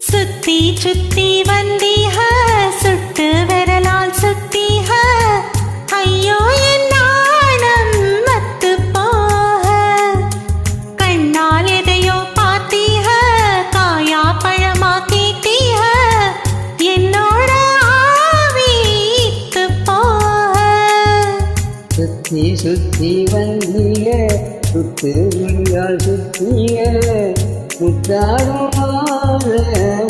சுத்தி சுத்தி வந்தீக சுட்டு விரலால் சுத்தீக ஐயோ என் நாணம் மத்து போக கண்ணால் எதையோ பார்த்தீக காயா பழமா கேட்டீக என்னோட ஆவித்து போக சுத்தி சுத்தி வந்தீக சுட்டு விரலால் சுத்தீக முத்தாடுமாற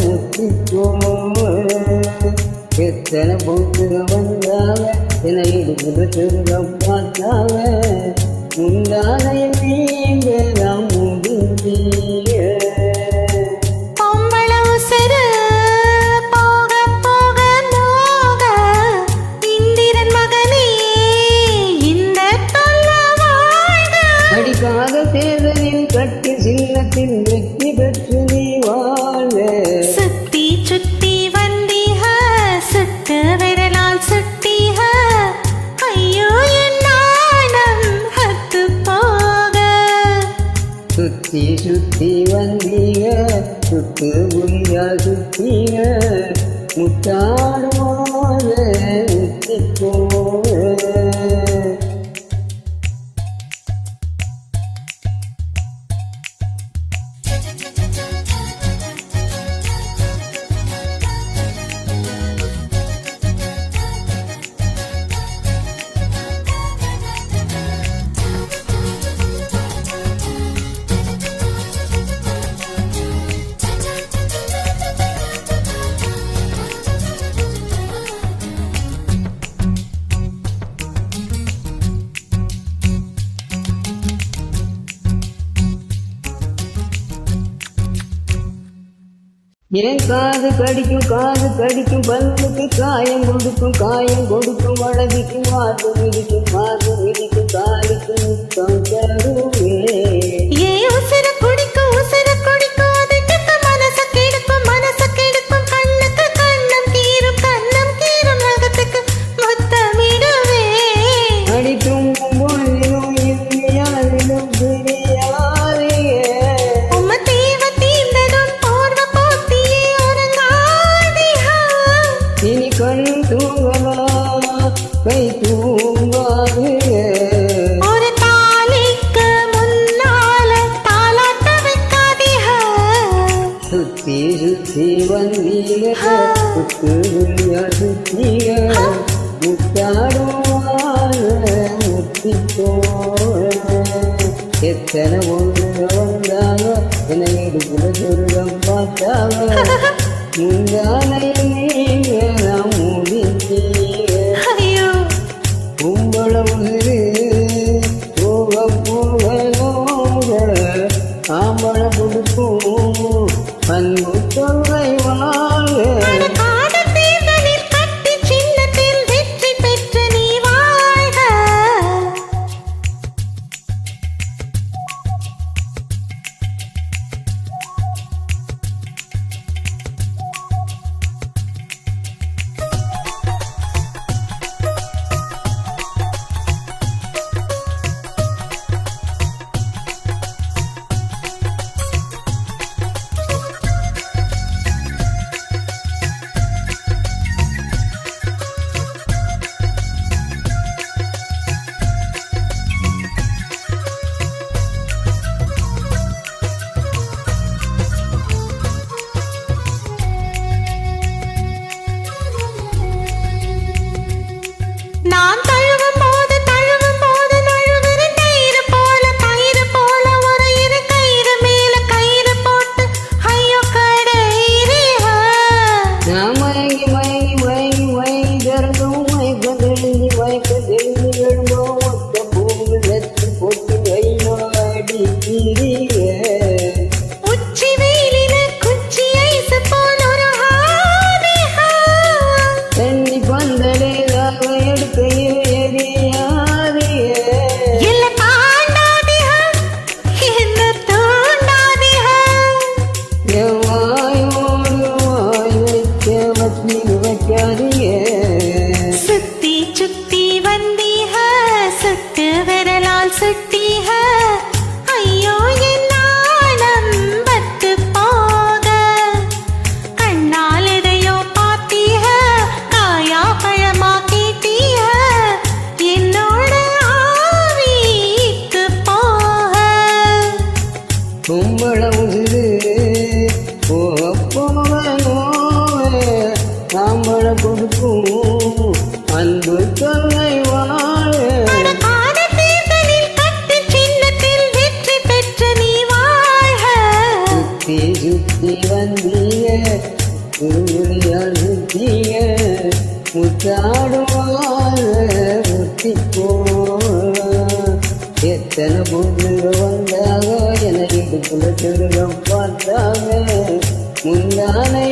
முத்திக்கோம எத்தனை பொண்ணுக வந்தாவ என இடுப்புல திருடம் பார்த்தாவ முந்தானைய நீங்க நாம் முடிந்தீங்க அடிக்காத தேர்தலில் கட்டி சின்னத்தில் வெற்றி பெற்று நீ வாழ சுத்தி சுத்தி வந்தீக சுட்டு விரலால் சுட்டீக ஐயோ என் நாணம் ஹத்து போக சுத்தி சுத்தி வந்தீங்க சுட்டு புரியால் சுத்தீங்க முத்தாடுமாற முத்திக்கோங்க என் காது கடிக்கும் பல்லுக்கு காயம் கொடுக்கும் வழகிக்கும் மார்பு மிதிக்கும் காலுக்கு முத்தம் தருவே உசர குடிக்கும் அதுக்கு மனச கெடுக்கும் கண்ணுக்கு கண்ணம் கீரும் நகத்துக்கு முத்தமிடுவே அடிக்கும் பொழுதிலும் இந்தியாவிலும் பிரியாதே உம்ம தேவ தீர்ந்ததும் போர்வ போத்தியே உறங்காதீஹா இனி கண் தூங்கலா கை தூங்காது ஒரு தாலிக்கு முன்னால தாலாட்ட வைக்காதீஹா சுத்தி சுத்தி வந்தீங்க சுத்து சுத்தீங்க முத்தாடுவார முத்திக்கோர எத்தனை ஒன்று வந்தாங்க என இடுப்புல சொருகம் பார்த்தாங்க முந்தானைய நீங்க நாம் முடிந்தீங்க ஐயோ கும்பள உதிரு போக ஆம்பள கொடுக்கும் அன்பு தொல்லை வாங்க காதல் தேர்தலில் கட்டி சின்னத்தில் வெற்றி பெற்று நீ வாழ்க ஆம்பள கொடுக்கும் அன்பு தொல்லை வாழ அடக்காத தேர்தலில் கட்டு சின்னத்தில் வெற்றி பெற்ற நீ வாழ்க. சுத்தி சுத்தி வந்தீங்க உருளியால் சுத்தீங்க முத்தாடுவாங்க முத்தி போல எத்தனை பொண்ணுங்க வந்தாக எனக்கு இடுப்புல திருடம் பார்த்தாங்க முந்தானை